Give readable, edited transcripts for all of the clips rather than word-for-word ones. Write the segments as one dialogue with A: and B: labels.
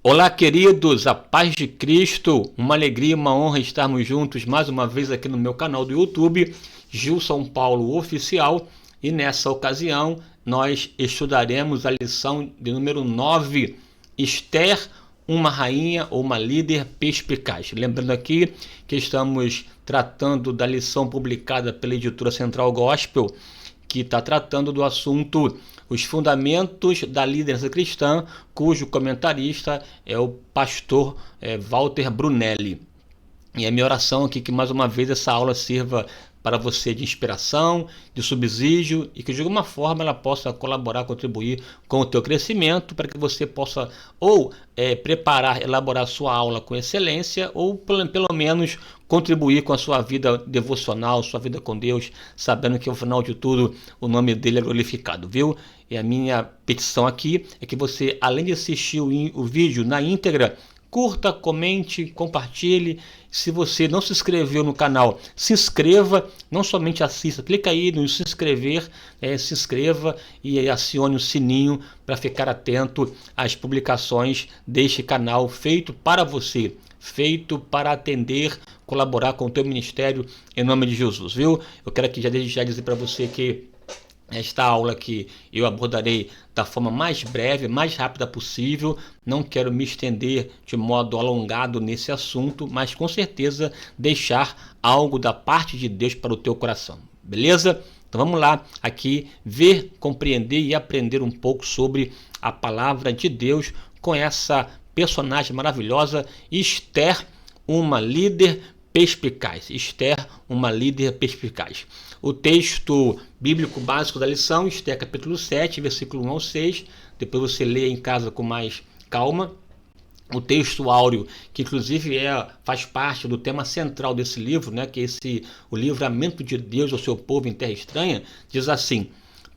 A: Olá, queridos, a paz de Cristo, uma alegria, uma honra estarmos juntos mais uma vez aqui no meu canal do YouTube, Gilson Paulo Oficial, e nessa ocasião nós estudaremos a lição de número 9, Esther, uma rainha ou uma líder perspicaz. Lembrando aqui que estamos tratando da lição publicada pela editora Central Gospel, que está tratando do assunto Os Fundamentos da Liderança Cristã, cujo comentarista é o pastor Walter Brunelli. E é minha oração aqui que mais uma vez essa aula sirva para você de inspiração, de subsídio e que de alguma forma ela possa colaborar, contribuir com o teu crescimento para que você possa ou preparar, elaborar sua aula com excelência ou pelo menos contribuir com a sua vida devocional, sua vida com Deus, sabendo que ao final de tudo o nome dele é glorificado, viu? E a minha petição aqui é que você, além de assistir o vídeo na íntegra, curta, comente, compartilhe. Se você não se inscreveu no canal, se inscreva, não somente assista, clica aí no se inscrever, se inscreva e acione o sininho para ficar atento às publicações deste canal feito para você, feito para atender, colaborar com o teu ministério em nome de Jesus, viu? Eu quero aqui já dizer para você que esta aula aqui eu abordarei da forma mais breve, mais rápida possível. Não quero me estender de modo alongado nesse assunto, mas com certeza deixar algo da parte de Deus para o teu coração. Beleza? Então vamos lá aqui ver, compreender e aprender um pouco sobre a palavra de Deus com essa personagem maravilhosa, Esther, uma líder perspicaz. Esther, uma líder perspicaz. O texto bíblico básico da lição, Esther capítulo 7, versículo 1 ao 6. Depois você lê em casa com mais calma. O texto áureo, que inclusive faz parte do tema central desse livro, né, que é o livramento de Deus ao seu povo em terra estranha, diz assim: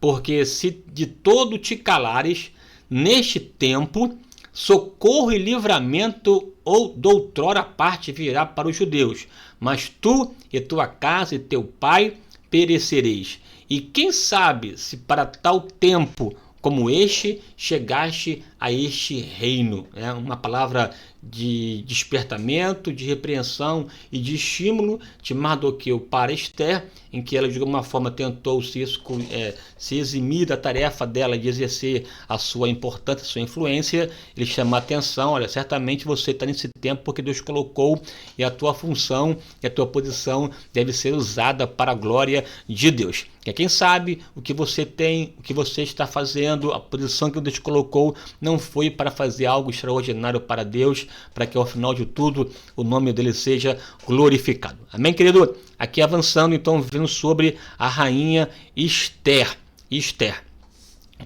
A: porque se de todo te calares, neste tempo, socorro e livramento ou doutrora parte virá para os judeus, mas tu e tua casa e teu pai perecereis. E quem sabe se para tal tempo como este chegaste a este reino. É uma palavra de despertamento, de repreensão e de estímulo de Mardoqueu para Esther, em que ela de alguma forma tentou se eximir da tarefa dela de exercer a sua importância, a sua influência. Ele chama a atenção: olha, certamente você está nesse tempo porque Deus colocou e a tua função e a tua posição deve ser usada para a glória de Deus. Quem sabe o que você tem, o que você está fazendo, a posição que Deus colocou não foi para fazer algo extraordinário para Deus, para que ao final de tudo o nome dele seja glorificado. Amém, querido? Aqui avançando, então, vendo sobre a rainha Esther.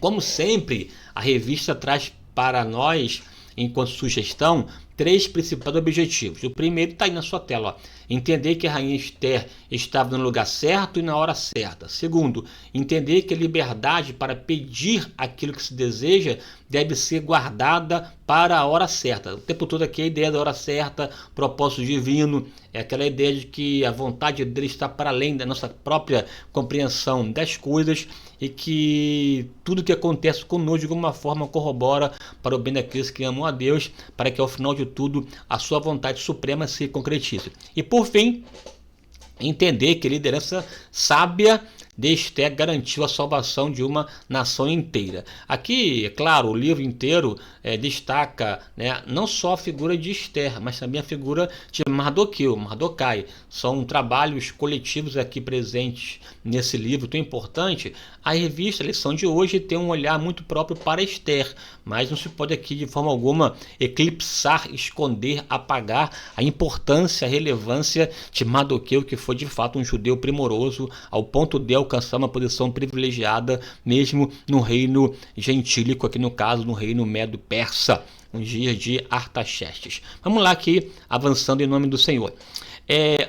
A: Como sempre, a revista traz para nós, enquanto sugestão, 3 principais objetivos. O primeiro está aí na sua tela, ó. Entender que a rainha Esther estava no lugar certo e na hora certa. Segundo, entender que a liberdade para pedir aquilo que se deseja deve ser guardada para a hora certa. O tempo todo aqui a ideia da hora certa, propósito divino, é aquela ideia de que a vontade dele está para além da nossa própria compreensão das coisas e que tudo que acontece conosco de alguma forma corrobora para o bem daqueles que amam a Deus, para que ao final de tudo a sua vontade suprema se concretize. E por fim, entender que a liderança sábia de Esther garantiu a salvação de uma nação inteira. Aqui, é claro, o livro inteiro destaca, né, não só a figura de Esther, mas também a figura de Mardocai. São trabalhos coletivos aqui presentes nesse livro tão importante. A revista, a lição de hoje, tem um olhar muito próprio para Esther, mas não se pode aqui de forma alguma eclipsar, esconder, apagar a importância, a relevância de Mardoqueu, que foi de fato um judeu primoroso ao ponto de alcançar uma posição privilegiada mesmo no reino gentílico, aqui no caso no reino medo-persa, nos dias de Artaxerxes. Vamos lá aqui, avançando em nome do Senhor.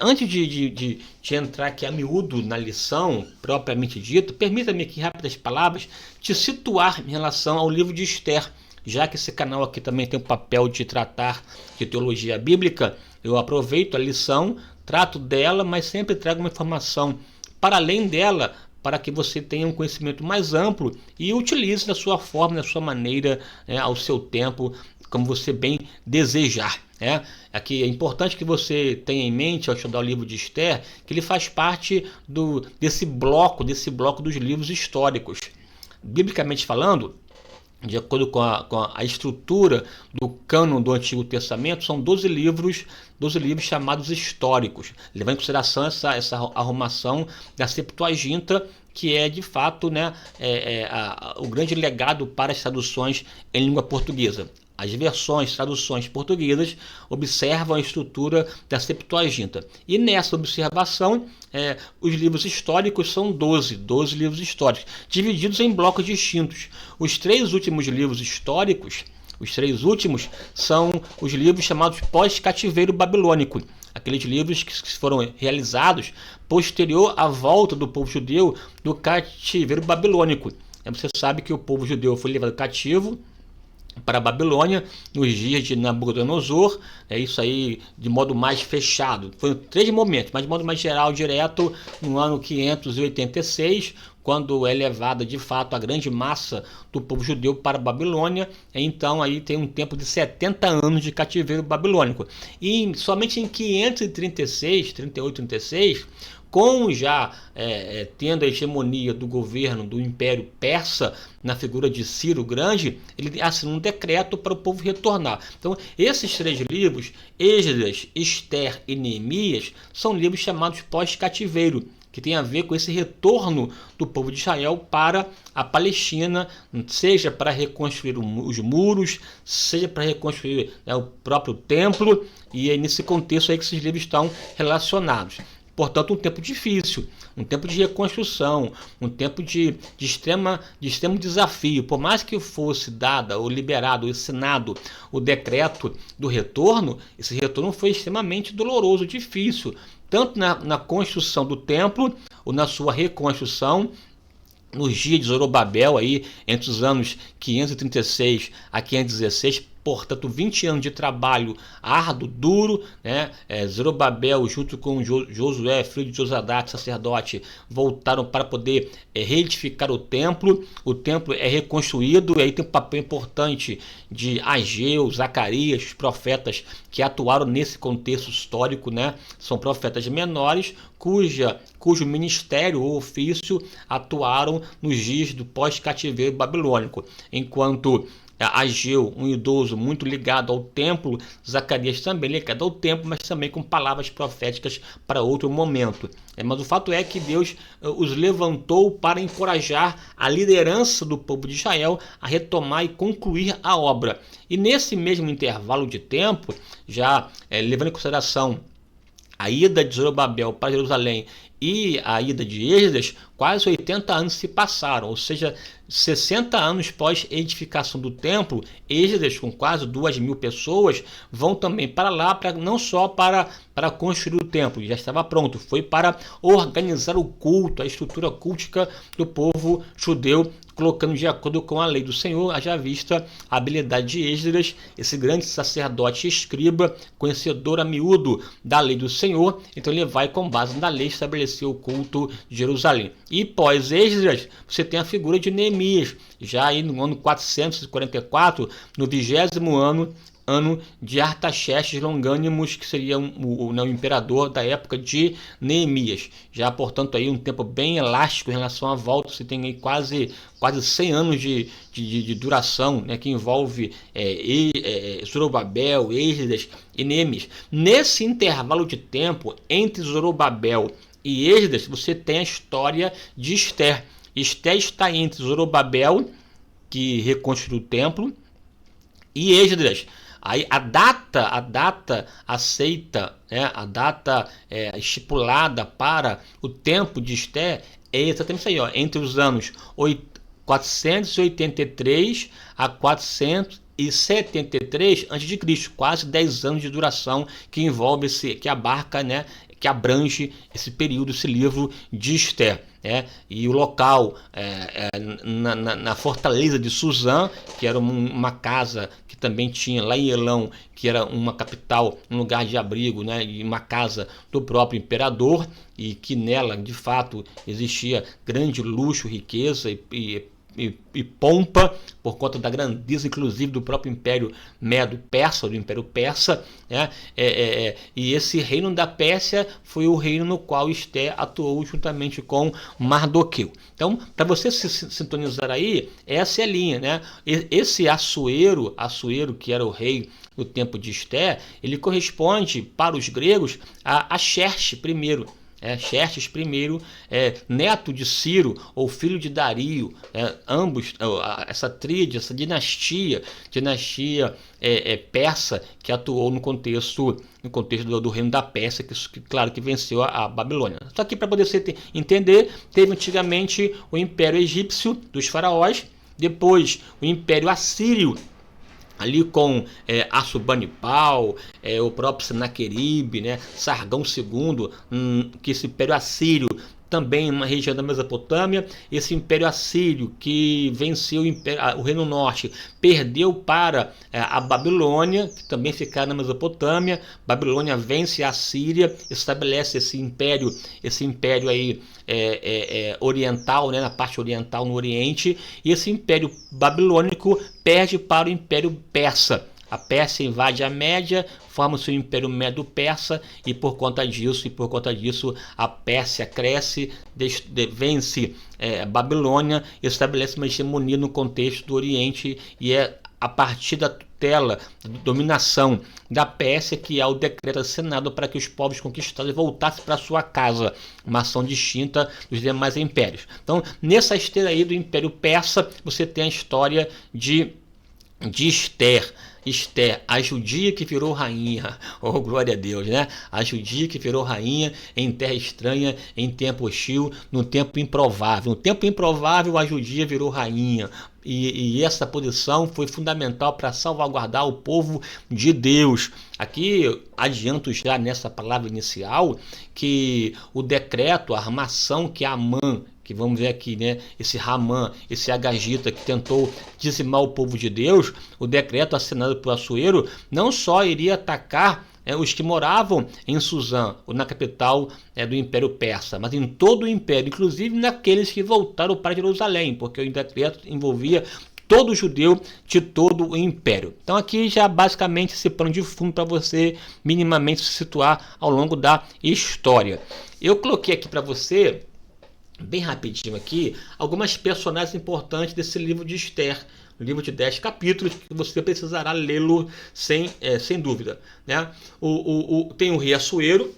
A: Antes de entrar aqui a miúdo na lição propriamente dita, permita-me aqui, rápidas palavras, te situar em relação ao livro de Esther. Já que esse canal aqui também tem o papel de tratar de teologia bíblica, eu aproveito a lição, trato dela, mas sempre trago uma informação para além dela, para que você tenha um conhecimento mais amplo e utilize da sua forma, da sua maneira, ao seu tempo, como você bem desejar. Aqui é importante que você tenha em mente, ao estudar o livro de Esther, que ele faz parte desse bloco dos livros históricos. Biblicamente falando, de acordo com a estrutura do cânon do Antigo Testamento, são 12 livros chamados históricos, levando em consideração essa arrumação da Septuaginta, que é de fato, né, o grande legado para as traduções em língua portuguesa. As traduções portuguesas observam a estrutura da Septuaginta. E nessa observação, os livros históricos são 12 livros históricos, divididos em blocos distintos. Os 3 últimos livros históricos, são os livros chamados pós-cativeiro babilônico. Aqueles livros que foram realizados posterior à volta do povo judeu do cativeiro babilônico. Você sabe que o povo judeu foi levado cativo para a Babilônia nos dias de Nabucodonosor, isso aí de modo mais fechado. Foram 3 momentos, mas de modo mais geral, direto no ano 586, quando é levada de fato a grande massa do povo judeu para a Babilônia. Então aí tem um tempo de 70 anos de cativeiro babilônico. E somente em 536, 36, com já tendo a hegemonia do governo do Império Persa na figura de Ciro Grande, ele assinou um decreto para o povo retornar. Então, esses 3 livros, Esdras, Esther e Neemias, são livros chamados pós-cativeiro, que tem a ver com esse retorno do povo de Israel para a Palestina, seja para reconstruir os muros, seja para reconstruir o próprio templo, e é nesse contexto aí que esses livros estão relacionados. Portanto, um tempo difícil, um tempo de reconstrução, um tempo de extremo desafio. Por mais que fosse dada ou liberado, ou assinado o decreto do retorno, esse retorno foi extremamente doloroso, difícil, tanto na construção do templo ou na sua reconstrução. Nos dias de Zorobabel, aí, entre os anos 536 a 516, portanto 20 anos de trabalho árduo, duro, né? Zorobabel junto com Josué, filho de Josadaque, sacerdote, voltaram para poder reedificar o templo é reconstruído, e aí tem um papel importante de Ageu, Zacarias, os profetas que atuaram nesse contexto histórico, né? São profetas menores, cujo ministério ou ofício atuaram nos dias do pós-cativeiro babilônico, enquanto Ageu, um idoso muito ligado ao templo, Zacarias também ligado ao templo, mas também com palavras proféticas para outro momento. Mas o fato é que Deus os levantou para encorajar a liderança do povo de Israel a retomar e concluir a obra. E nesse mesmo intervalo de tempo, já levando em consideração a ida de Zorobabel para Jerusalém e a ida de Esdras, quase 80 anos se passaram, ou seja, 60 anos pós edificação do templo. Esdras, com quase 2.000 pessoas, vão também para lá, não só para construir o templo, já estava pronto, foi para organizar o culto, a estrutura cultica do povo judeu, colocando de acordo com a lei do Senhor, haja vista a habilidade de Esdras, esse grande sacerdote escriba, conhecedor a miúdo da lei do Senhor. Então ele vai, com base na lei, estabelecer o culto de Jerusalém. E pós Esdras, você tem a figura de Neemias, já aí no ano 444, no 20º ano de Artaxerxes Longânimos, que seria o imperador da época de Neemias. Já, portanto, aí um tempo bem elástico em relação à volta. Você tem aí quase 100 anos de duração, né, que envolve Zorobabel, Esdras e Neemias. Nesse intervalo de tempo entre Zorobabel e Esdras, você tem a história de Esther. Esther está entre Zorobabel, que reconstruiu o templo, e Esdras. Aí a data aceita, né, a data estipulada para o tempo de Esther é exatamente isso aí, ó, entre os anos 483 a 473 a.C., quase 10 anos de duração que envolve que abarca, né, que abrange esse período, esse livro de Esther. E o local na fortaleza de Suzã, que era uma casa que também tinha lá em Elão, que era uma capital, um lugar de abrigo, né, e uma casa do próprio imperador, e que nela de fato existia grande luxo, riqueza e e pompa, por conta da grandeza, inclusive, do próprio Império Medo-Persa, do Império Persa, né? E esse reino da Pérsia foi o reino no qual Esther atuou juntamente com Mardoqueu. Então, para você se sintonizar aí, essa é a linha, né? Esse Assuero, que era o rei no tempo de Esther, ele corresponde para os gregos a Xerxes primeiro. Xerxes I, neto de Ciro, ou filho de Dario, ambos, essa tríade, essa dinastia persa, que atuou no contexto do reino da Pérsia, que claro que venceu a Babilônia. Só que para poder você entender, teve antigamente o Império Egípcio dos faraós, depois o Império Assírio, ali com Assurbanipal, o próprio Senaqueribe, né, Sargão II, que esse Império Assírio, também uma região da Mesopotâmia. Esse Império Assírio, que venceu o Reino Norte, perdeu para a Babilônia, que também ficava na Mesopotâmia. Babilônia vence a Síria, estabelece esse império aí oriental, né, na parte oriental, no Oriente, e esse Império Babilônico perde para o Império Persa. A Pérsia invade a Média, forma o seu Império Medo-Persa, e por conta disso a Pérsia cresce, vence a Babilônia, estabelece uma hegemonia no contexto do Oriente, e é a partir da tutela, da dominação da Pérsia, que há o decreto assinado para que os povos conquistados voltassem para sua casa, uma ação distinta dos demais impérios. Então, nessa esteira aí do Império Persa, você tem a história de Esther. Esther, a judia que virou rainha, oh glória a Deus, né? A judia que virou rainha em terra estranha, em tempo hostil, no tempo improvável. No tempo improvável, a judia virou rainha. E essa posição foi fundamental para salvaguardar o povo de Deus. Aqui adianto já nessa palavra inicial que o decreto, a armação que Amã, que vamos ver aqui, né, esse Ramã, esse Agagita que tentou dizimar o povo de Deus, o decreto assinado por Assuero não só iria atacar os que moravam em Suzã, ou na capital do Império Persa, mas em todo o Império, inclusive naqueles que voltaram para Jerusalém, porque o decreto envolvia todo judeu de todo o Império. Então aqui já basicamente esse pano de fundo para você minimamente se situar ao longo da história. Eu coloquei aqui para você, bem rapidinho aqui, algumas personagens importantes desse livro de Esther, um livro de 10 capítulos, que você precisará lê-lo sem dúvida, né? Tem o rei Assuero,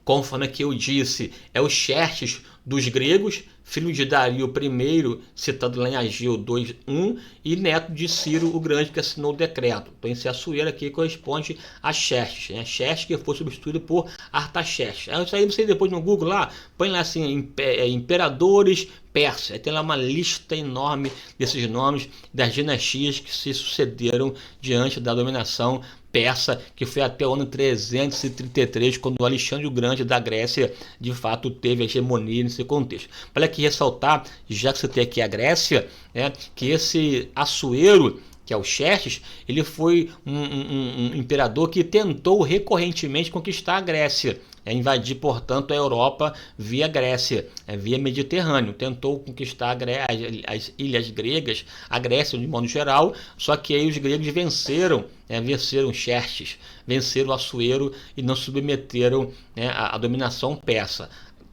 A: conforme que eu disse, é o Xerxes dos gregos, filho de Dario I, citado lá em Ageu 2:1, e neto de Ciro o Grande, que assinou o decreto. Então esse Assuero aqui corresponde a Xerxes, né? Xerxes que foi substituído por Artaxerxes. Isso aí você depois no Google lá, põe lá assim, imperadores persas. Aí tem lá uma lista enorme desses nomes das dinastias que se sucederam diante da dominação persa, que foi até o ano 333, quando Alexandre o Grande da Grécia de fato teve a hegemonia nesse contexto. Vale aqui ressaltar, já que você tem aqui a Grécia, que esse Assuero, que é o Xerxes, ele foi um imperador que tentou recorrentemente conquistar a Grécia, invadir, portanto, a Europa via Grécia, via Mediterrâneo. Tentou conquistar as ilhas gregas, a Grécia de modo geral, só que aí os gregos venceram Xerxes, venceram Assuero e não submeteram a dominação persa.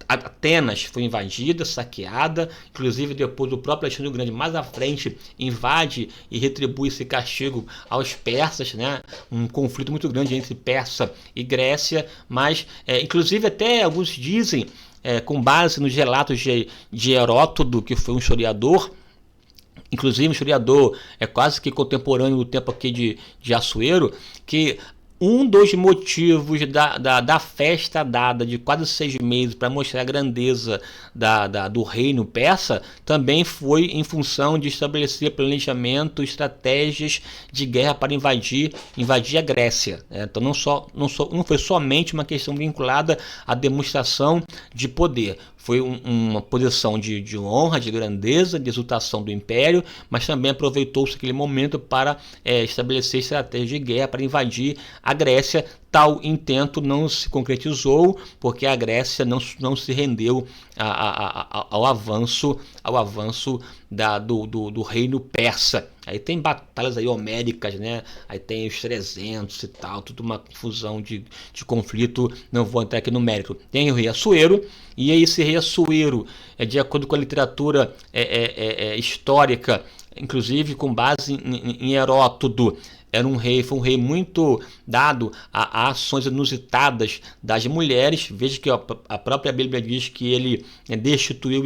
A: Atenas foi invadida, saqueada, inclusive depois o próprio Alexandre o Grande mais à frente invade e retribui esse castigo aos persas, né? Um conflito muito grande entre Persa e Grécia, mas inclusive até alguns dizem, com base nos relatos de Heródoto, que foi um historiador, inclusive um historiador quase que contemporâneo do tempo aqui de Assuero, que um dos motivos da festa dada de quase 6 meses para mostrar a grandeza do reino persa também foi em função de estabelecer planejamento, estratégias de guerra para invadir a Grécia. Então não foi somente uma questão vinculada à demonstração de poder. Foi uma posição de honra, de grandeza, de exultação do império, mas também aproveitou-se aquele momento para estabelecer estratégias de guerra para invadir a Grécia, Tal intento não se concretizou porque a Grécia não se rendeu ao avanço do reino persa. Aí tem batalhas aí homéricas, né? Aí tem os 300 e tal, tudo uma confusão de conflito, não vou entrar aqui no mérito. Tem o rei Assuero, e esse rei Assuero, de acordo com a literatura histórica, inclusive com base em Heródoto, foi um rei muito dado a ações inusitadas das mulheres. Veja que a própria Bíblia diz que ele destituiu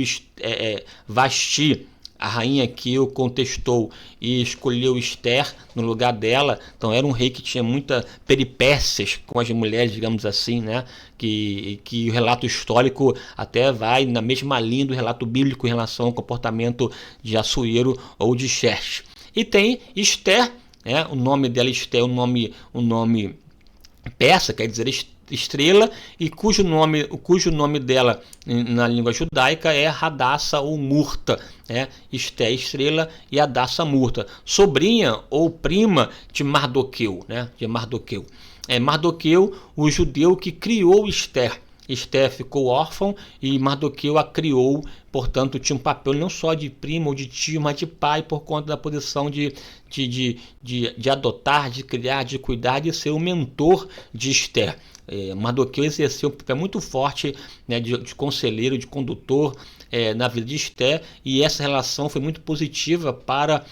A: Vasti, a rainha que o contestou, e escolheu Esther no lugar dela. Então era um rei que tinha muitas peripécias com as mulheres, digamos assim, né? Que o relato histórico até vai na mesma linha do relato bíblico em relação ao comportamento de Assuero ou de Xerxes. E tem Esther, o nome dela Esther, um nome persa, quer dizer estrela, e cujo nome dela na língua judaica é Hadassah ou Murta, Esther estrela e Hadassah Murta, sobrinha ou prima de Mardoqueu, Mardoqueu, o judeu que criou Esther. Esther ficou órfã e Mardoqueu a criou, portanto tinha um papel não só de primo ou de tio, mas de pai, por conta da posição de adotar, de criar, de cuidar, de ser o mentor de Esther. Mardoqueu exerceu um papel muito forte, né, de conselheiro, de condutor na vida de Esther, e essa relação foi muito positiva para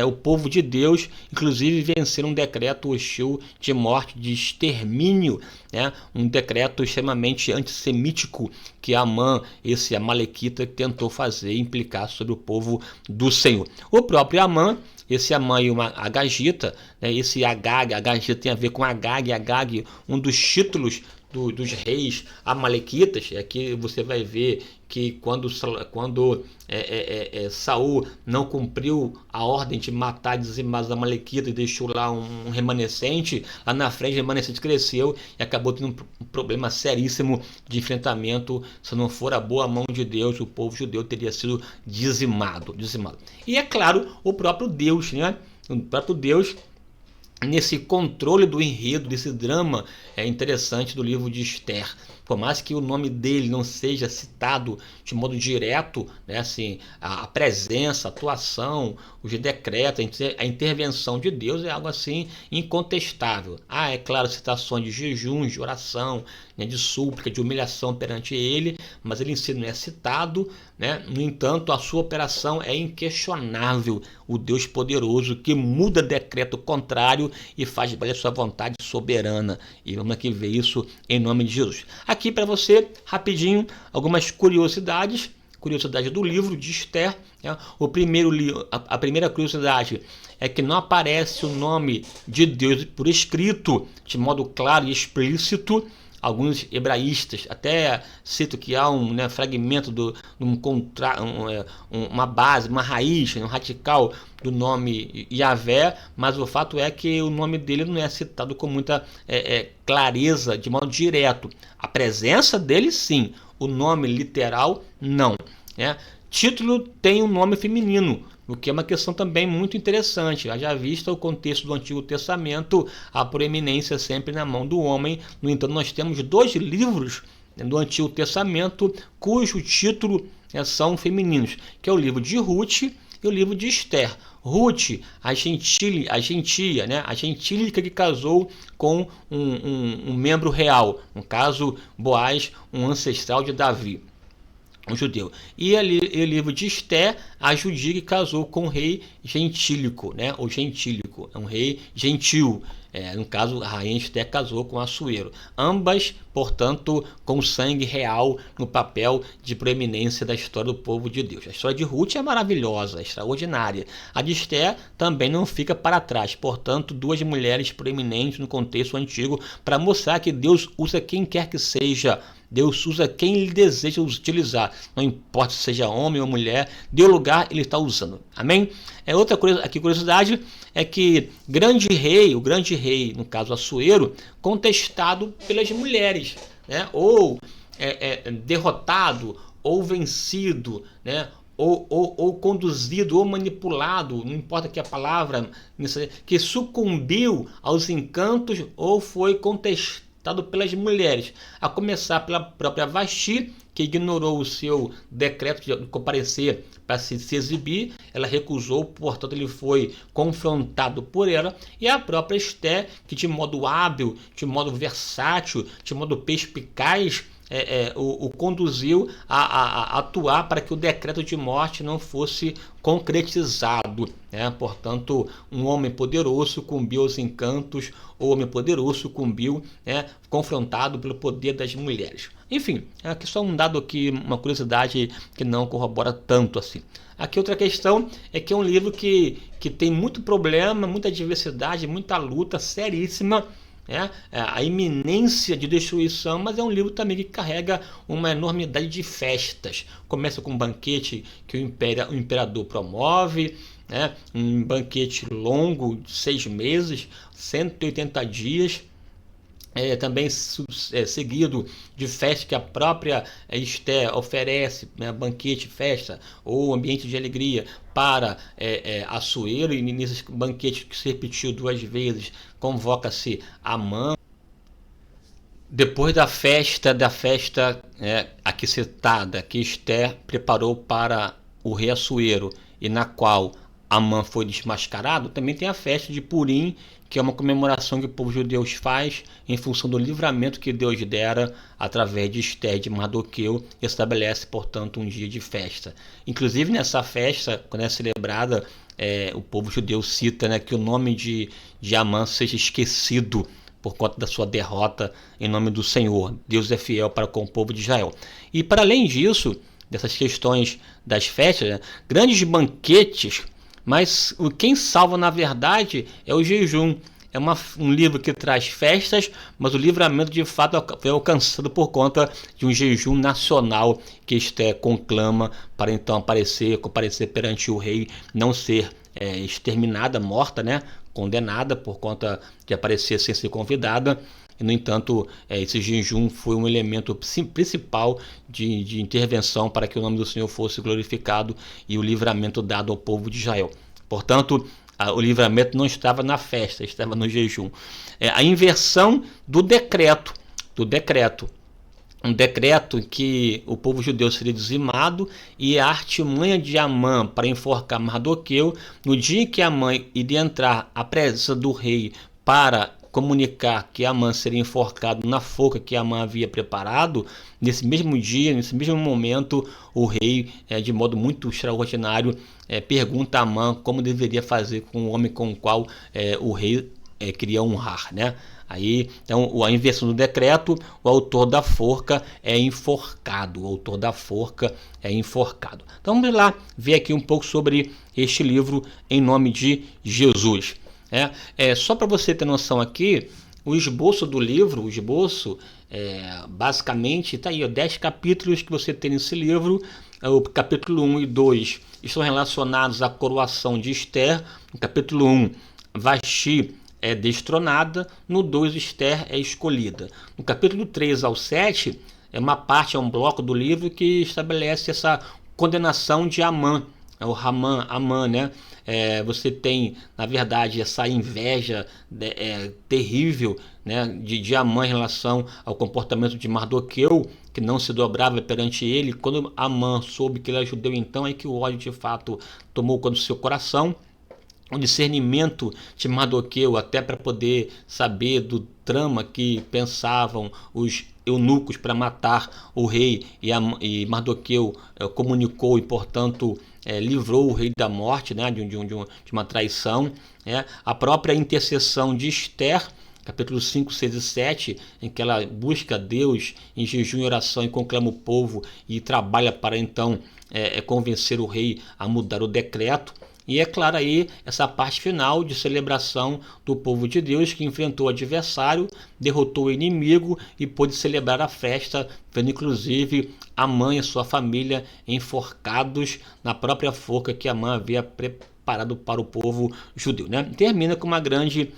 A: o povo de Deus, inclusive vencer um decreto hostil de morte, de extermínio, um decreto extremamente antissemítico que Amã, esse amalequita, tentou fazer e implicar sobre o povo do Senhor. O próprio Amã, esse Amã e uma Agagita, esse Agag, Agagita tem a ver com Agag, um dos títulos dos reis amalequitas. Aqui você vai ver que quando Saul não cumpriu a ordem de matar e dizimar os amalequitas e deixou lá um remanescente, lá na frente o remanescente cresceu e acabou tendo um problema seríssimo de enfrentamento. Se não for a boa mão de Deus, o povo judeu teria sido dizimado. E é claro, o próprio Deus, nesse controle do enredo, desse drama interessante do livro de Esther. Por mais que o nome dele não seja citado de modo direto, assim, a presença, a atuação, os decretos, a intervenção de Deus é algo assim incontestável. É claro, citações de jejum, de oração, de súplica, de humilhação perante ele, mas ele em si não é citado. No entanto, a sua operação é inquestionável. O Deus poderoso que muda decreto contrário e faz valer sua vontade soberana. E vamos aqui ver isso em nome de Jesus. Aqui para você, rapidinho, algumas curiosidades do livro de Esther. A primeira curiosidade é que não aparece o nome de Deus por escrito de modo claro e explícito. Alguns hebraístas até citam que há um fragmento uma base, uma raiz, um radical do nome Yahvé, mas o fato é que o nome dele não é citado com muita clareza, de modo direto. A presença dele, sim, o nome literal, não. Título tem um nome feminino, o que é uma questão também muito interessante. Já vista o contexto do Antigo Testamento, a proeminência sempre na mão do homem. No entanto, nós temos 2 livros do Antigo Testamento cujo título são femininos, que é o livro de Ruth e o livro de Esther. Ruth, a gentílica que casou com um membro real, no caso Boaz, um ancestral de Davi, um judeu. E o livro de Esther, a judia que casou com o rei gentílico, ou gentílico, é um rei gentil. No caso, a rainha Esther casou com Assuero. Ambas, portanto, com sangue real no papel de proeminência da história do povo de Deus. A história de Ruth é maravilhosa, extraordinária. A de Esther também não fica para trás. Portanto, 2 mulheres proeminentes no contexto antigo para mostrar que Deus usa quem quer que seja. Deus usa quem ele deseja utilizar. Não importa se seja homem ou mulher, deu lugar, ele está usando. Amém? Outra curiosidade é que o grande rei, no caso Assuero, contestado pelas mulheres, ou derrotado, ou vencido, ou conduzido, ou manipulado, não importa que a palavra, que sucumbiu aos encantos ou foi contestado confortado pelas mulheres, a começar pela própria Vasti, que ignorou o seu decreto de comparecer para se exibir. Ela recusou, portanto ele foi confrontado por ela, e a própria Esther, que de modo hábil, de modo versátil, de modo perspicaz, o conduziu a atuar para que o decreto de morte não fosse concretizado. Portanto, um homem poderoso sucumbiu aos encantos, o homem poderoso sucumbiu, confrontado pelo poder das mulheres. Enfim, aqui só um dado aqui, uma curiosidade que não corrobora tanto assim. Aqui outra questão é que é um livro que tem muito problema, muita diversidade, muita luta seríssima, a iminência de destruição, mas é um livro também que carrega uma enormidade de festas. Começa com um banquete que o imperador promove, um banquete longo de 6 meses, 180 dias, também seguido de festa que a própria Esther oferece, banquete, festa ou ambiente de alegria para Assuero, e nesse banquete que se repetiu 2 vezes, convoca-se Amã. Depois da festa aqui citada, que Esther preparou para o rei Assuero e na qual Amã foi desmascarado, também tem a festa de Purim, que é uma comemoração que o povo judeu faz em função do livramento que Deus dera através de Esther e de Mardoqueu, e estabelece, portanto, um dia de festa. Inclusive, nessa festa, quando é celebrada, o povo judeu cita, que o nome de Amã seja esquecido por conta da sua derrota em nome do Senhor. Deus é fiel para com o povo de Israel. E para além disso, dessas questões das festas, grandes banquetes, mas quem salva na verdade é o jejum. É um livro que traz festas, mas o livramento de fato foi alcançado por conta de um jejum nacional que Esther conclama para então comparecer perante o rei, não ser exterminada, morta, condenada por conta de aparecer sem ser convidada. E, no entanto, esse jejum foi um elemento principal de intervenção para que o nome do Senhor fosse glorificado e o livramento dado ao povo de Israel. Portanto, o livramento não estava na festa, estava no jejum. A inversão do decreto. Um decreto que o povo judeu seria dizimado, e a artimanha de Amã para enforcar Mardoqueu, no dia que Amã iria entrar à presença do rei para comunicar que Amã seria enforcado na forca que Amã havia preparado, nesse mesmo dia, nesse mesmo momento, o rei, de modo muito extraordinário, pergunta a Amã como deveria fazer com o homem com o qual o rei queria honrar, Aí, então, a inversão do decreto, o autor da forca é enforcado. Então, vamos lá ver aqui um pouco sobre este livro em nome de Jesus. Só para você ter noção aqui, o esboço do livro, basicamente, está aí, 10 capítulos que você tem nesse livro. O capítulo 1 e 2 estão relacionados à coroação de Esther. No capítulo 1, Vasti é destronada. No 2, Esther é escolhida. No capítulo 3 ao 7, é um bloco do livro que estabelece essa condenação de Amã, Amã, você tem, na verdade, essa inveja terrível, de Amã em relação ao comportamento de Mardoqueu, que não se dobrava perante ele. Quando Amã soube que ele era judeu, então é que o ódio de fato tomou conta do seu coração. O discernimento de Mardoqueu, até para poder saber do trama que pensavam os eunucos para matar o rei, e Mardoqueu comunicou e, portanto, livrou o rei da morte, de uma traição. A própria intercessão de Esther, capítulos 5, 6 e 7, em que ela busca Deus em jejum e oração e conclama o povo e trabalha para então convencer o rei a mudar o decreto. E é claro aí essa parte final de celebração do povo de Deus que enfrentou o adversário, derrotou o inimigo e pôde celebrar a festa, vendo inclusive Amã e sua família enforcados na própria forca que Amã havia preparado para o povo judeu. Termina com uma grande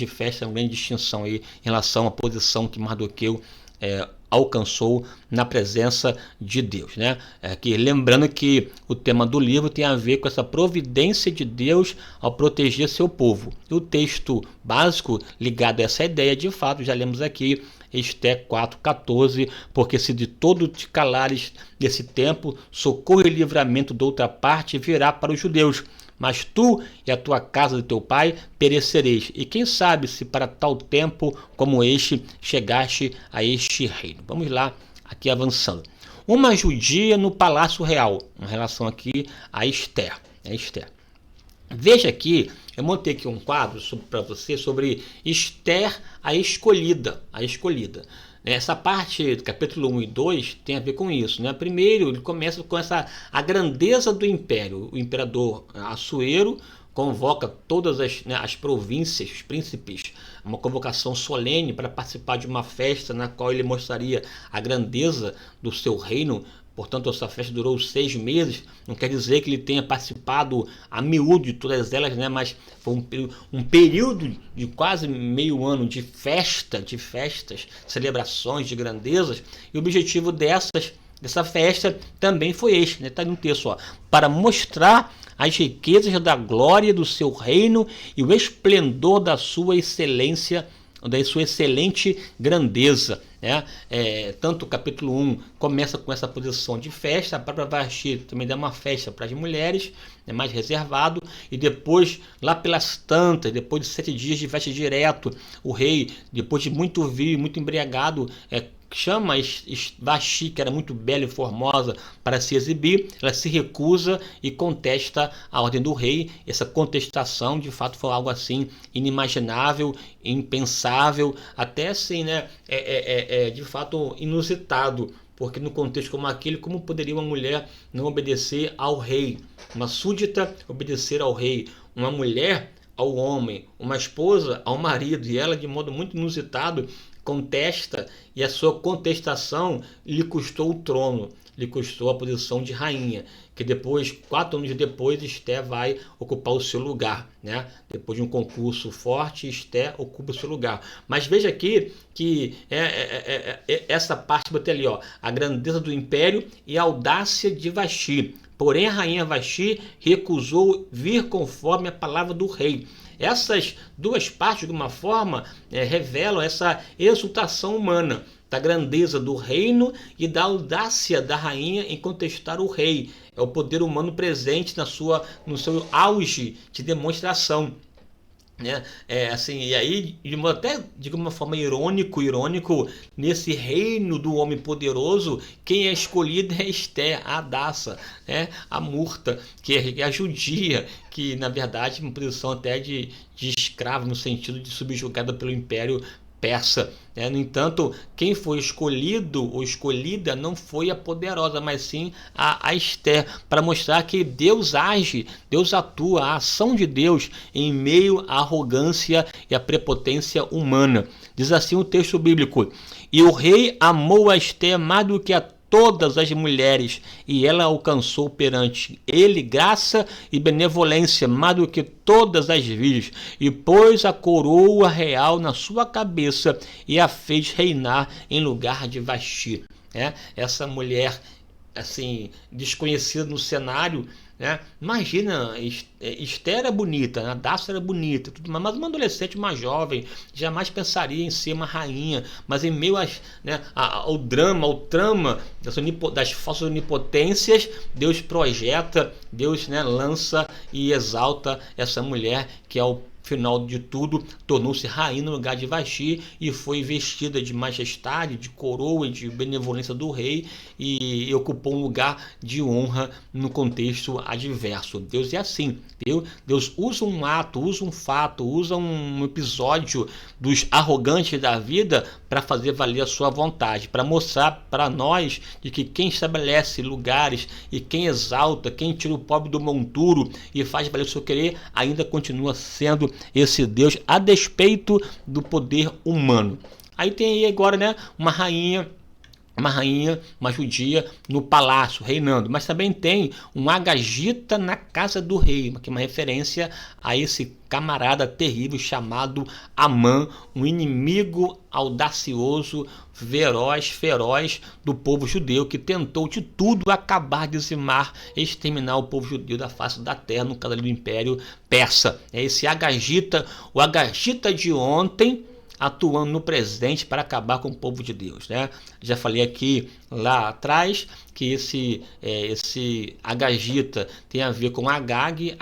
A: festa, uma grande distinção aí em relação à posição que Mardoqueu alcançou na presença de Deus, né? Lembrando que o tema do livro tem a ver com essa providência de Deus ao proteger seu povo. E o texto básico ligado a essa ideia, de fato, já lemos aqui, Ester 4,14, porque se de todo te calares nesse tempo, socorro e livramento de outra parte virá para os judeus. Mas tu e a tua casa de teu pai perecereis. E quem sabe se para tal tempo como este chegaste a este reino. Vamos lá, aqui avançando. Uma judia no palácio real, em relação aqui a Ester. Veja aqui, eu montei aqui um quadro para você sobre Ester, a escolhida. Essa parte do capítulo 1 e 2 tem a ver com isso, né? Primeiro, ele começa com a grandeza do império. O imperador Assuero convoca todas as províncias, os príncipes, uma convocação solene para participar de uma festa na qual ele mostraria a grandeza do seu reino. Portanto, essa festa durou 6 meses. Não quer dizer que ele tenha participado a miúdo de todas elas, né? Mas foi um período de quase meio ano de festas, celebrações, de grandezas. E o objetivo dessa festa também foi este, né? Está no texto, ó, para mostrar as riquezas da glória do seu reino e o esplendor da sua excelência, da sua excelente grandeza, né? Tanto o capítulo 1 começa com essa posição de festa. A própria Vasti também dá uma festa para as mulheres, é mais reservado, e depois, lá pelas tantas, depois de 7 dias de festa direto, o rei, depois de muito vinho, muito embriagado, chama Vasti, que era muito bela e formosa, para se exibir. Ela se recusa e contesta a ordem do rei. Essa contestação, de fato, foi algo assim inimaginável, impensável, até assim, né? De fato inusitado, porque no contexto como aquele, como poderia uma mulher não obedecer ao rei? Uma súdita obedecer ao rei, uma mulher ao homem, uma esposa ao marido, e ela, de modo muito inusitado, contesta, e a sua contestação lhe custou o trono, lhe custou a posição de rainha, que depois, 4 anos depois, Ester vai ocupar o seu lugar, né? Depois de um concurso forte, Ester ocupa o seu lugar. Mas veja aqui que essa parte, botei ali, ó, a grandeza do império e a audácia de Vasti. Porém, a rainha Vasti recusou vir conforme a palavra do rei. Essas duas partes, de alguma forma, revelam essa exultação humana, da grandeza do reino e da audácia da rainha em contestar o rei. É o poder humano presente no seu auge de demonstração, né? E aí, até de uma forma irônico, nesse reino do homem poderoso, quem é escolhido é Ester, a Hadassa, né? A Murta, que é a judia, que na verdade uma posição até de escravo, no sentido de subjugada pelo império persa, né? No entanto, quem foi escolhido ou escolhida não foi a poderosa, mas sim a Ester, para mostrar que Deus age, Deus atua, a ação de Deus em meio à arrogância e à prepotência humana. Diz assim o texto bíblico: e o rei amou a Ester mais do que a todas as mulheres, e ela alcançou perante ele graça e benevolência mais do que todas as virgens, e pôs a coroa real na sua cabeça e a fez reinar em lugar de Vasti. Essa mulher assim desconhecida no cenário, né? Imagina, Ester era bonita, a Hadassa era bonita, tudo, mas uma adolescente, uma jovem, jamais pensaria em ser uma rainha. Mas em meio ao drama, ao trama das falsas onipotências, Deus projeta, Deus, né, lança e exalta essa mulher, que ao final de tudo tornou-se rainha no lugar de Vasti e foi vestida de majestade, de coroa e de benevolência do rei, e ocupou um lugar de honra no contexto adverso. Deus é assim, Deus usa um ato, usa um fato, usa um episódio dos arrogantes da vida para fazer valer a sua vontade, para mostrar para nós de que quem estabelece lugares e quem exalta, quem tira o pobre do monturo e faz valer o seu querer, ainda continua sendo esse Deus, a despeito do poder humano. Aí tem aí agora, né, uma rainha uma rainha, uma judia no palácio, reinando. Mas também tem um agagita na casa do rei, que é uma referência a esse camarada terrível chamado Amã, um inimigo audacioso, feroz do povo judeu, que tentou de tudo acabar, dizimar, exterminar o povo judeu da face da terra, no caso do Império Persa. É esse agagita, o agagita de ontem, atuando no presente para acabar com o povo de Deus, né? Já falei aqui lá atrás que esse agagita tem a ver com Agag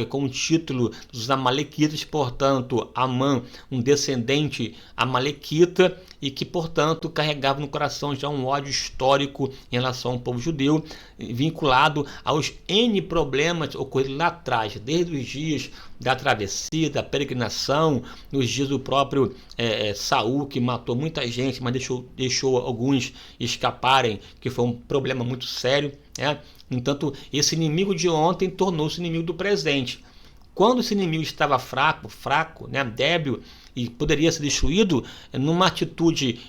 A: com o título dos amalequitas, portanto Amã, um descendente amalequita, e que portanto carregava no coração já um ódio histórico em relação ao povo judeu, vinculado aos N problemas ocorridos lá atrás, desde os dias da travessia, da peregrinação, nos dias do próprio Saul, que matou muita gente, mas deixou alguns escaparem, que foi um problema muito sério, né? Entanto, esse inimigo de ontem tornou-se inimigo do presente. Quando esse inimigo estava fraco, né, débil, e poderia ser destruído, numa atitude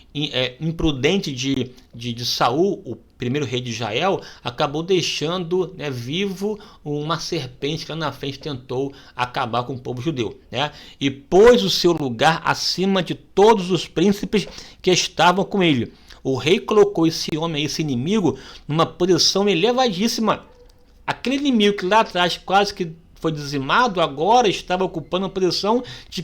A: imprudente de Saul, o primeiro rei de Israel, acabou deixando, né, vivo uma serpente que lá na frente tentou acabar com o povo judeu, né? E pôs o seu lugar acima de todos os príncipes que estavam com ele. O rei colocou esse homem, esse inimigo, numa posição elevadíssima. Aquele inimigo que lá atrás quase que foi dizimado, agora estava ocupando uma posição de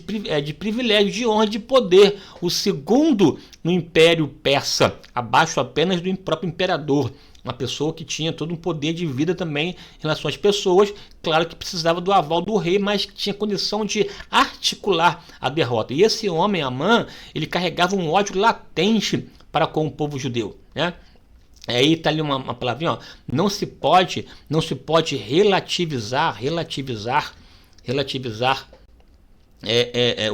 A: privilégio, de honra, de poder. O segundo no Império Persa, abaixo apenas do próprio imperador. Uma pessoa que tinha todo um poder de vida também em relação às pessoas. Claro que precisava do aval do rei, mas que tinha condição de articular a derrota. E esse homem, Amã, ele carregava um ódio latente para com o povo judeu, né? Aí está ali uma palavrinha, ó. Não se pode relativizar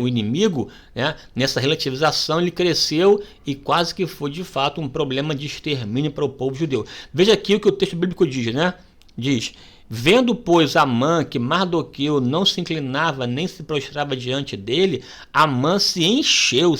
A: o inimigo, né? Nessa relativização ele cresceu e quase que foi de fato um problema de extermínio para o povo judeu. Veja aqui o que o texto bíblico diz, né? Diz: vendo, pois, Amã que Mardoqueu não se inclinava nem se prostrava diante dele, Amã se encheu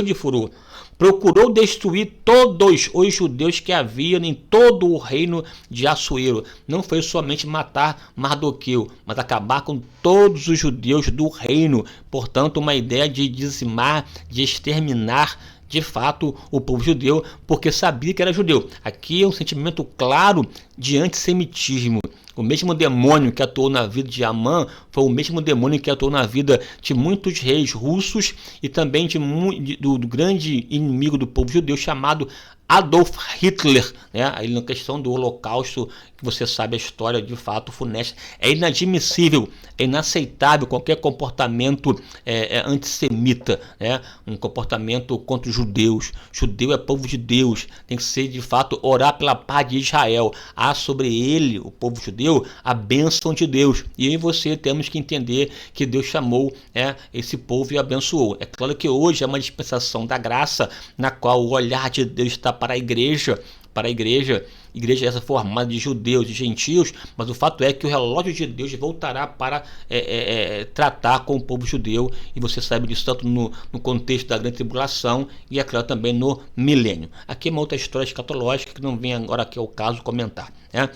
A: de furor. Procurou destruir todos os judeus que havia em todo o reino de Assuero. Não foi somente matar Mardoqueu, mas acabar com todos os judeus do reino. Portanto, uma ideia de dizimar, de exterminar de fato o povo judeu, porque sabia que era judeu. Aqui é um sentimento claro de antissemitismo. O mesmo demônio que atuou na vida de Amã foi o mesmo demônio que atuou na vida de muitos reis russos e também do grande inimigo do povo judeu chamado Adolf Hitler, né? Aí na questão do Holocausto, que você sabe a história de fato funesta. É inadmissível, é inaceitável qualquer comportamento antissemita, né? Um comportamento contra os judeus. Judeu é povo de Deus, tem que ser de fato orar pela paz de Israel. Há sobre ele, o povo judeu, a bênção de Deus. E eu e você temos que entender que Deus chamou esse povo e abençoou. É claro que hoje é uma dispensação da graça, na qual o olhar de Deus está para a igreja, igreja essa formada de judeus e gentios, mas o fato é que o relógio de Deus voltará para tratar com o povo judeu, e você sabe disso tanto no contexto da grande tribulação e é claro também no milênio. Aqui é uma outra história escatológica que não vem agora aqui ao caso comentar, né?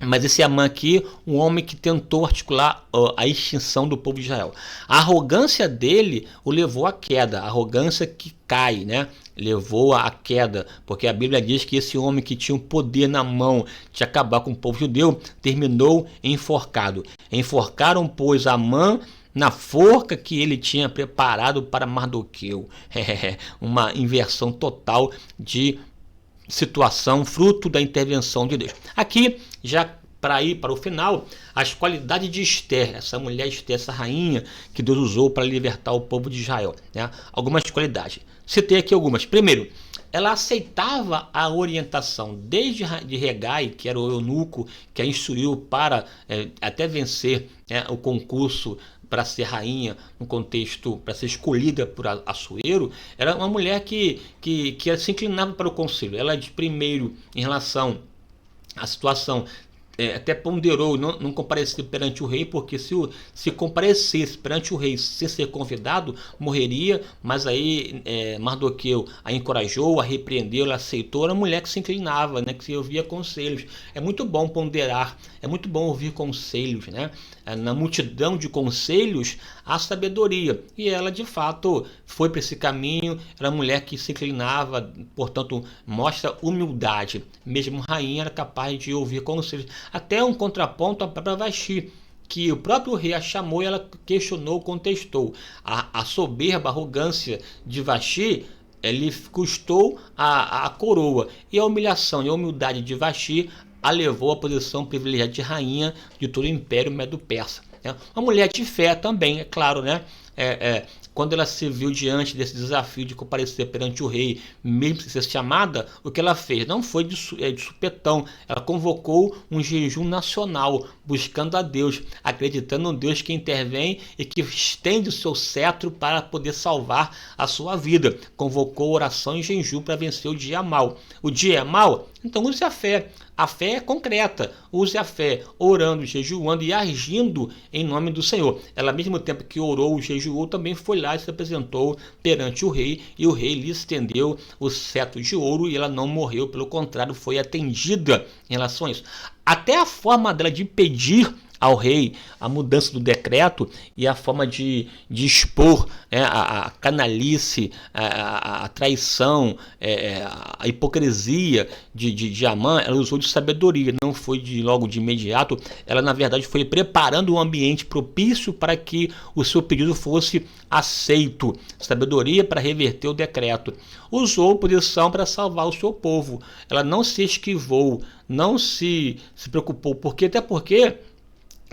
A: Mas esse Amã aqui, um homem que tentou articular a extinção do povo de Israel. A arrogância dele o levou à queda, a arrogância que cai, né? Levou à queda, porque a Bíblia diz que esse homem que tinha um poder na mão de acabar com o povo judeu, terminou enforcado. Enforcaram, pois, Amã na forca que ele tinha preparado para Mardoqueu. Uma inversão total de situação, fruto da intervenção de Deus. Aqui, já para ir para o final, as qualidades de Esther, essa mulher Esther, essa rainha que Deus usou para libertar o povo de Israel, né? Algumas qualidades. Citei aqui algumas. Primeiro, ela aceitava a orientação desde de Hegai, que era o eunuco que a instruiu para até vencer o concurso para ser rainha, no contexto, para ser escolhida por Assuero. Era uma mulher que se inclinava para o conselho. Ela, de primeiro, em relação à situação, até ponderou não comparecer perante o rei, porque se comparecesse perante o rei sem ser convidado, morreria. Mas aí Mardoqueu a encorajou, a repreendeu, ela aceitou. Era uma mulher que se inclinava, né, que se ouvia conselhos. É muito bom ponderar, é muito bom ouvir conselhos, né? Na multidão de conselhos há sabedoria, e ela de fato foi para esse caminho. Era uma mulher que se inclinava, portanto mostra humildade. Mesmo rainha era capaz de ouvir conselhos. Até um contraponto para Vasti, que o próprio rei a chamou e ela questionou, contestou. A soberba, a arrogância de Vasti ele custou a coroa, e a humilhação e a humildade de Vasti a levou à posição privilegiada de rainha de todo o Império Medo-Persa. Uma mulher de fé também, é claro, né? Quando ela se viu diante desse desafio de comparecer perante o rei, mesmo sem ser chamada, o que ela fez? Não foi de supetão. Ela convocou um jejum nacional, buscando a Deus, acreditando no Deus que intervém e que estende o seu cetro para poder salvar a sua vida. Convocou oração e jejum para vencer o dia mau. O dia é mau? Então use a fé. A fé é concreta. Use a fé, orando, jejuando e agindo em nome do Senhor. Ela, ao mesmo tempo que orou, jejuou, também foi lá e se apresentou perante o rei, e o rei lhe estendeu o cetro de ouro, e ela não morreu, pelo contrário, foi atendida em relação a isso. Até a forma dela de pedir ao rei a mudança do decreto e a forma de expor a canalice, a traição, a hipocrisia de Amã, ela usou de sabedoria, não foi logo de imediato. Ela, na verdade, foi preparando um ambiente propício para que o seu pedido fosse aceito. Sabedoria para reverter o decreto. Usou posição para salvar o seu povo. Ela não se esquivou, não se preocupou, até porque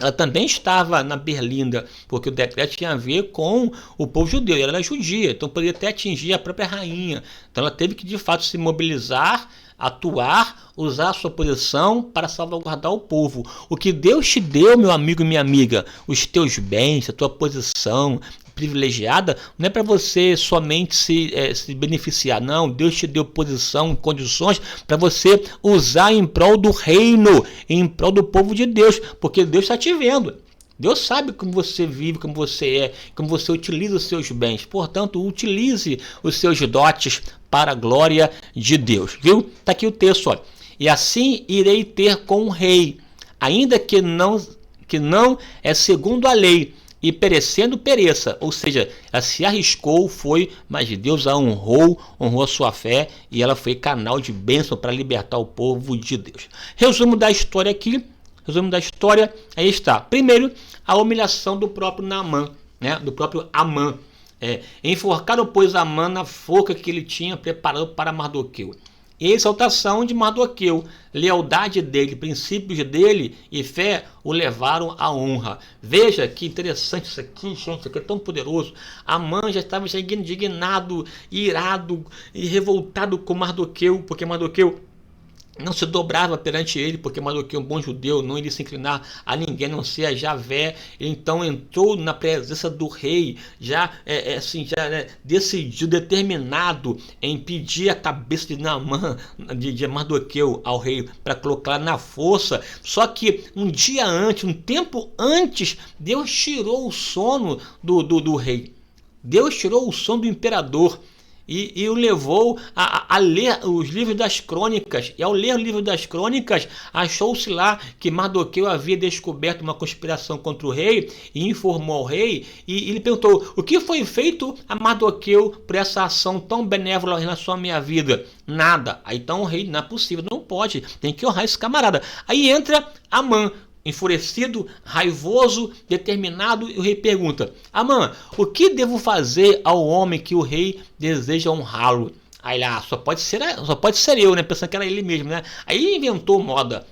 A: ela também estava na berlinda, porque o decreto tinha a ver com o povo judeu, ela era judia, então poderia até atingir a própria rainha. Então ela teve que de fato se mobilizar, atuar, usar a sua posição para salvaguardar o povo. O que Deus te deu, meu amigo e minha amiga, os teus bens, a tua posição privilegiada, não é para você somente se beneficiar, não. Deus te deu posição, condições para você usar em prol do reino, em prol do povo de Deus, porque Deus está te vendo. Deus sabe como você vive, como você é, como você utiliza os seus bens. Portanto, utilize os seus dotes para a glória de Deus. Viu? Está aqui o texto, olha. E assim irei ter com o rei, ainda que não é segundo a lei, e perecendo pereça. Ou seja, ela se arriscou, mas Deus a honrou a sua fé, e ela foi canal de bênção para libertar o povo de Deus. Resumo da história aqui. Aí está. Primeiro, a humilhação do próprio Naamã, né? Do próprio Amã. Enforcaram, pois, Amã na forca que ele tinha preparado para Mardoqueu. E a exaltação de Mardoqueu, lealdade dele, princípios dele e fé o levaram à honra. Veja que interessante isso aqui, gente, isso aqui é tão poderoso. Amã já estava indignado, irado e revoltado com Mardoqueu, porque Mardoqueu não se dobrava perante ele, porque Mardoqueu, um bom judeu, não iria se inclinar a ninguém, a não ser a Javé. Então entrou na presença do rei, já decidiu, determinado em pedir a cabeça de Naamã, de Mardoqueu ao rei, para colocar na força. Só que um tempo antes, Deus tirou o sono do rei. Deus tirou o sono do imperador. E o levou a ler os livros das crônicas. E ao ler o livro das crônicas, achou-se lá que Mardoqueu havia descoberto uma conspiração contra o rei e informou ao rei. E ele perguntou: o que foi feito a Mardoqueu por essa ação tão benévola em relação à minha vida? Nada. Aí então o rei: não é possível, não pode, tem que honrar esse camarada. Aí entra Amã, enfurecido, raivoso, determinado, e o rei pergunta: Amã, o que devo fazer ao homem que o rei deseja honrá-lo? Aí lá, só pode ser eu, né? Pensando que era ele mesmo, né? Aí inventou moda,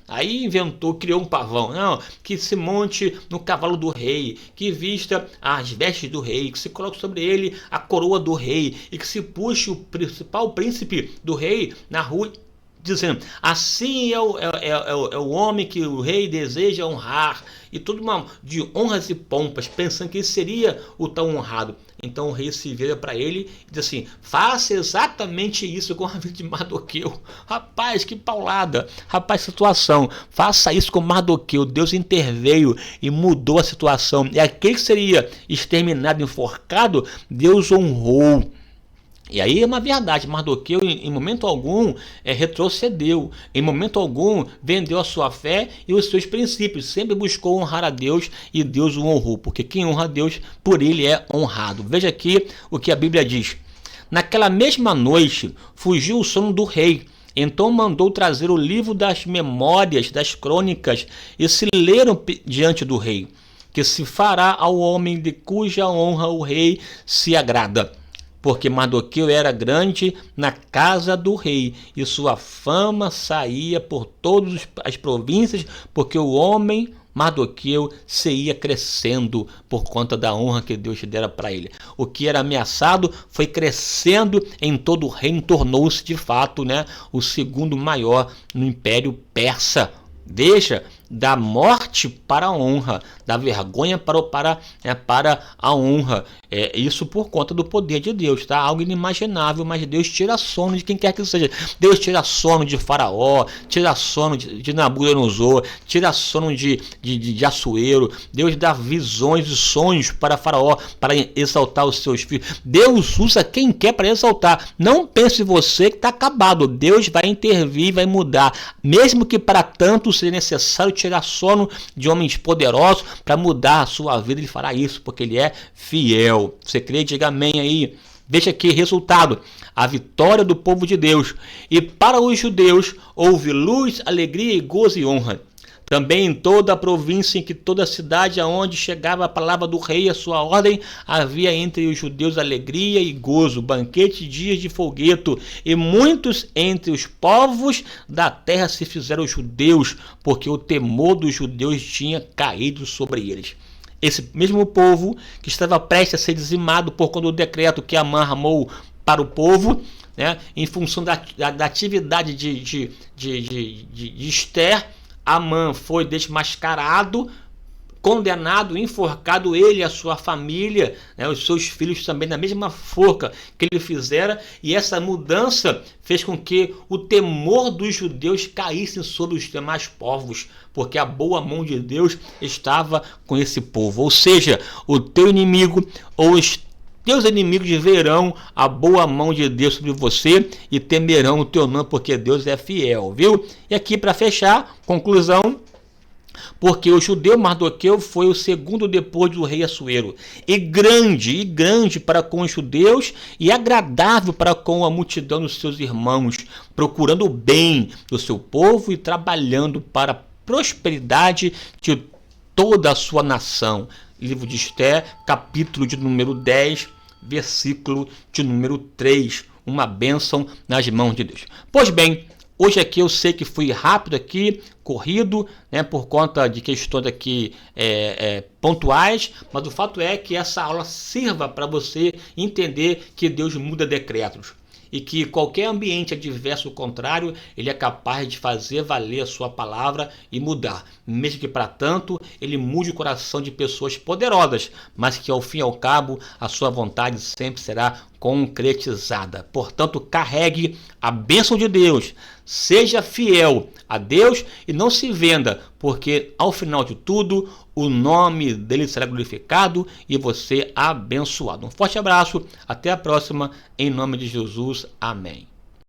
A: criou um pavão. Não, que se monte no cavalo do rei, que vista as vestes do rei, que se coloque sobre ele a coroa do rei, e que se puxe o principal príncipe do rei na rua dizendo, assim é o homem que o rei deseja honrar, e tudo de honras e pompas, pensando que ele seria o tão honrado. Então o rei se vira para ele e diz assim, faça exatamente isso com a vida de Mardoqueu. Rapaz, que paulada, rapaz, situação, faça isso com Mardoqueu. Deus interveio e mudou a situação, e aquele que seria exterminado, enforcado, Deus honrou. E aí é uma verdade, Mardoqueu em momento algum retrocedeu, em momento algum vendeu a sua fé e os seus princípios, sempre buscou honrar a Deus e Deus o honrou, porque quem honra a Deus, por ele é honrado. Veja aqui o que a Bíblia diz. Naquela mesma noite fugiu o sono do rei, então mandou trazer o livro das memórias, das crônicas, e se leram diante do rei, que se fará ao homem de cuja honra o rei se agrada. Porque Mardoqueu era grande na casa do rei, e sua fama saía por todas as províncias, porque o homem Mardoqueu se ia crescendo por conta da honra que Deus dera para ele. O que era ameaçado foi crescendo em todo o reino, tornou-se de fato, o segundo maior no Império Persa. Veja, da morte para a honra, da vergonha para a honra. Isso por conta do poder de Deus, tá? Algo inimaginável, mas Deus tira sono de quem quer que seja. Deus tira sono de Faraó, tira sono de Nabucodonosor, tira sono de Assuero. Deus dá visões e sonhos para Faraó, para exaltar os seus filhos. Deus usa quem quer para exaltar. Não pense você que está acabado. Deus vai intervir, vai mudar. Mesmo que para tanto seja necessário tirar sono de homens poderosos para mudar a sua vida, ele fará isso, porque ele é fiel. Você crê? Diga amém aí. Veja aqui, resultado, a vitória do povo de Deus. E para os judeus houve luz, alegria e gozo e honra. Também em toda a província, em que toda a cidade aonde chegava a palavra do rei e a sua ordem, havia entre os judeus alegria e gozo, banquete e dias de folgueto, e muitos entre os povos da terra se fizeram judeus, porque o temor dos judeus tinha caído sobre eles. Esse mesmo povo que estava prestes a ser dizimado por conta do decreto que Amã armou para o povo, em função da atividade de Ester, Amã foi desmascarado, condenado, enforcado, ele e a sua família, os seus filhos também na mesma forca que ele fizera, e essa mudança fez com que o temor dos judeus caísse sobre os demais povos, porque a boa mão de Deus estava com esse povo. Ou seja, o teu inimigo ou os teus inimigos verão a boa mão de Deus sobre você e temerão o teu nome, porque Deus é fiel, viu? E aqui para fechar, conclusão, porque o judeu Mardoqueu foi o segundo depois do rei Assuero, e grande para com os judeus e agradável para com a multidão dos seus irmãos, procurando o bem do seu povo e trabalhando para a prosperidade de toda a sua nação. Livro de Ester, capítulo de número 10, versículo de número 3, uma bênção nas mãos de Deus. Pois bem, hoje aqui eu sei que fui rápido aqui, corrido, por conta de questões aqui pontuais, mas o fato é que essa aula sirva para você entender que Deus muda decretos. E que qualquer ambiente adverso, contrário, ele é capaz de fazer valer a sua palavra e mudar. Mesmo que para tanto, ele mude o coração de pessoas poderosas, mas que ao fim e ao cabo, a sua vontade sempre será concretizada. Portanto, carregue a bênção de Deus, seja fiel a Deus e não se venda, porque ao final de tudo, o nome dele será glorificado e você abençoado. Um forte abraço, até a próxima, em nome de Jesus, amém.